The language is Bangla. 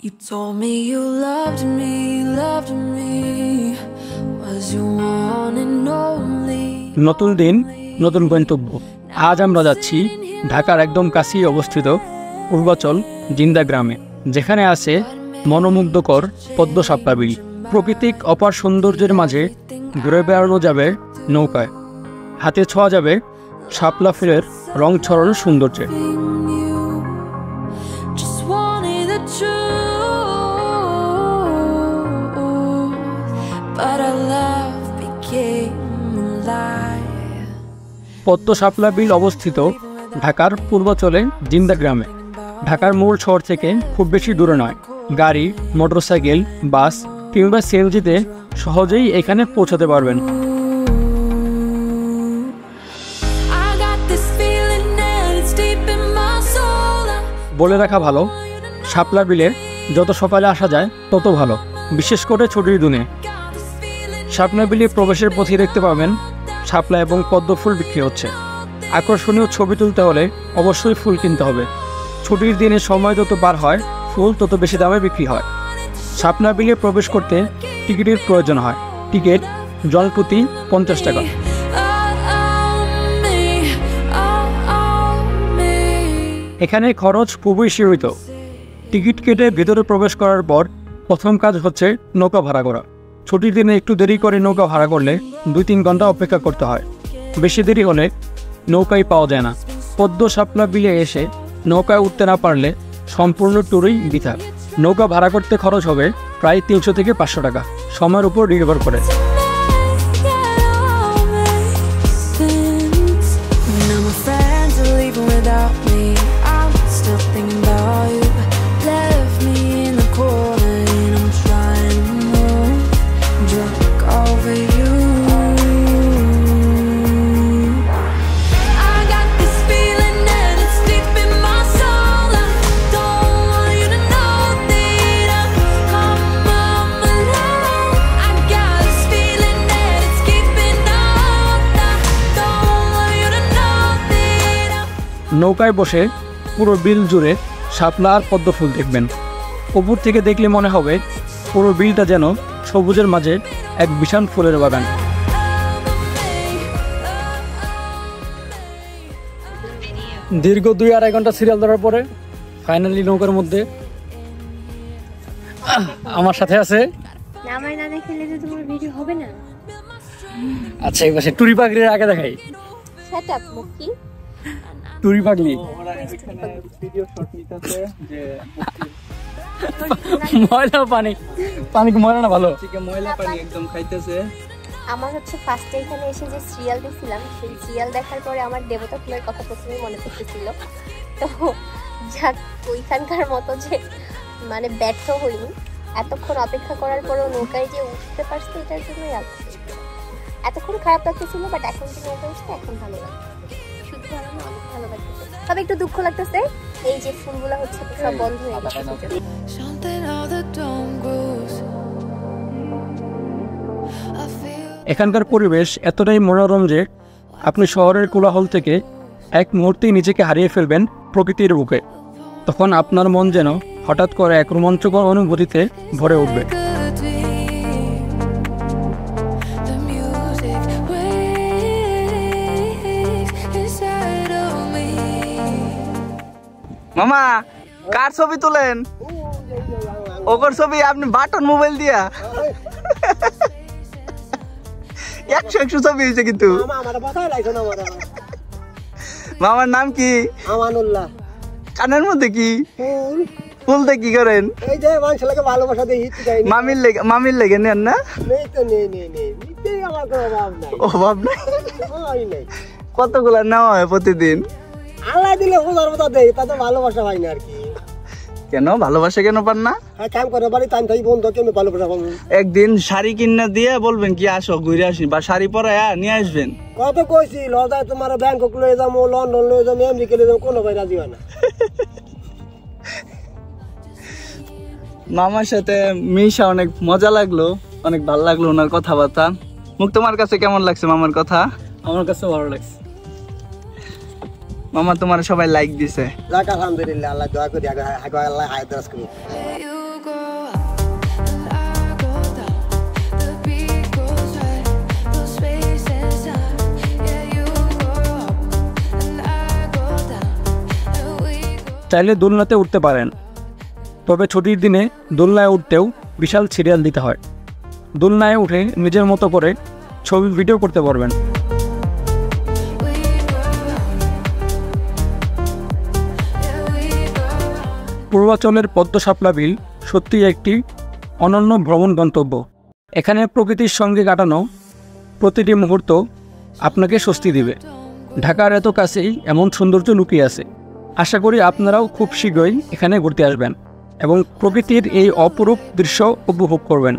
You told me you loved me. Was you one and only? নতুন দিন নতুন গন্তব্য। আজ আমরা যাচ্ছি ঢাকার একদম কাছেই অবস্থিত পূর্বাচল জিন্দা গ্রামে, যেখানে আছে মনোমুগ্ধকর পদ্ম শাপলা বিল। প্রাকৃতিক অপার সৌন্দর্যের মাঝে ঘুরে বেড়ানো যাবে নৌকায়, হাতে ছোঁয়া যাবে শাপলা ফুলের রং ছড়ানো সৌন্দর্যে। Just wanted the truth, but our love became a lie. পদ্ম শাপলা বিল অবস্থিত ঢাকার পূর্বাচলে জিন্দা গ্রামে। ঢাকার মূল শহর থেকে খুব বেশি দূরে নয়। গাড়ি, মোটরসাইকেল, বাস কিংবা সিএনজিতে সহজেই এখানে পৌঁছাতে পারবেন। বলে রাখা ভালো, শাপলা বিলে যত সকালে আসা যায় তত ভালো, বিশেষ করে ছুটির দিনে। শাপলা বিলে প্রবেশের পথে দেখতে পাবেন শাপলা এবং পদ্ম ফুল বিক্রি হচ্ছে। আকর্ষণীয় ছবি তুলতে হলে অবশ্যই ফুল কিনতে হবে। ছুটির দিনে সময় যত পার হয় ফুল তত বেশি দামে বিক্রি হয়। শাপলা বিলে প্রবেশ করতে টিকিটের প্রয়োজন হয়। টিকিট জনপ্রতি 50 টাকা। এখানে খরচ খুবই সীমিত। টিকিট কেটে ভেতরে প্রবেশ করার পর প্রথম কাজ হচ্ছে নৌকা ভাড়া করা। ছুটির দিনে একটু দেরি করে নৌকা ভাড়া করলে 2-3 ঘন্টা অপেক্ষা করতে হয়। বেশি দেরি হলে নৌকাই পাওয়া যায় না। পদ্ম শাপলা বিলে এসে নৌকায় উঠতে না পারলে সম্পূর্ণ ট্যুরই বৃথা। নৌকা ভাড়া করতে খরচ হবে প্রায় 300 থেকে 500 টাকা, সময়ের উপর নির্ভর করে। নৌকায় বসে পুরো বিল জুড়ে শাপলা আর পদ্ম ফুল দেখবেন। উপর থেকে দেখলে মনে হবে পুরো বিলটা যেন সবুজের মাঝে এক বিশাল ফুলের বাগান। দীর্ঘ 2-2.5 ঘন্টা সিরিয়াল ধরার পরে ফাইনালি নৌকার মধ্যে আমার সাথে আছে। আচ্ছা, এই পাশে টুরি পাগলির আগে দেখাই। টুরি পাগলি ময়লা পানি ময়লা না ভালো ময়লা পানি একদম খাইতেছে। আমার হচ্ছে ফার্স্টে এখানে এসে যে সিরিয়াল দেখছিলাম, সেই সিরিয়াল দেখার পরে আমার দেবতা ফুলের কথা প্রথমেই মনে পড়তেছিল। তো যাক, ওইখানকার মতো যে মানে ব্যর্থ হইনি। এতক্ষণ অপেক্ষা করার পরেও নৌকায় যে উঠতে পারছি, এটার জন্যই এতক্ষণ খারাপ লাগতেছিল, বাট এখন যে নৌকা উঠছে এখন ভালো লাগছে। শুধু ভালো না, অনেক ভালো লাগতেছে। তবে একটু দুঃখ লাগতেছে, এই যে ফুলগুলা হচ্ছে সব বন্ধ হয়ে গেছে। এখানকার পরিবেশ এতটাই মনোরম যে আপনি শহরের কোলাহল থেকে এক মুহূর্তেই নিজেকে হারিয়ে ফেলবেন প্রকৃতির বুকে। তখন আপনার মন যেন হঠাৎ করে এক রোমাঞ্চকর অনুভূতিতে ভরে উঠবে। মামা, কার ছবি তোলেন? ওকর ছবি আপনি বাটন মোবাইল দিয়া 100 ছবি হয়েছে কিন্তু। মামার নাম কি? আমানুল্লাহ। কানের মধ্যে কি ফুল দিয়ে কি করেন? এই যে মানুষকে ভালোবাসা দেই। মামির লেগে নেন না? অভাব নাই। কতগুলা নেওয়া হয় প্রতিদিন? আল্লাহ দিলে 1000 মতো দেয়, তাতে ভালোবাসা হয় না আর কি। কেন ভালোবাসা কেন পান না? কাম করে বাড়ি টাইম থাকি বন্ধ, কেন ভালোবাসা পাবো? একদিন শাড়ি কিনে দিয়ে বলবেন কি আসো ঘুরে আসি, বা শাড়ি পরায়া নিয়ে আসবেন। কত কইছি লজায় তোমার ব্যাংকক লয়ে যাবো, লন্ডন লয়ে যাবো, আমেরিকা লয়ে যাবো, কোনো ভাই রাজি হয় না। মামার সাথে মিশা অনেক মজা লাগলো, অনেক ভালো লাগলো ওনার কথাবার্তা। মুখ তোমার কাছে কেমন লাগছে মামার কথা? আমার কাছে ভালো লাগছে। মামা তোমার সবাই লাইক দিছে। যাক আলহামদুলিল্লাহ, আল্লাহ দোয়া করি আল্লাহ হায়দারাজ করি। চাইলে দোলনাতে উঠতে পারেন, তবে ছুটির দিনে দোলনায় উঠতেও বিশাল সিরিয়াল দিতে হয়। দোলনায় উঠে নিজের মতো করে ছবি ভিডিও করতে পারবেন। পূর্বাচলের পদ্ম শাপলা বিল সত্যিই একটি অনন্য ভ্রমণ গন্তব্য। এখানে প্রকৃতির সঙ্গে কাটানো প্রতিটি মুহূর্ত আপনাকে স্বস্তি দিবে। ঢাকার এত কাছেই এমন সৌন্দর্য লুকিয়ে আছে। আশা করি আপনারাও খুব শীঘ্রই এখানে ঘুরতে আসবেন এবং প্রকৃতির এই অপরূপ দৃশ্য উপভোগ করবেন।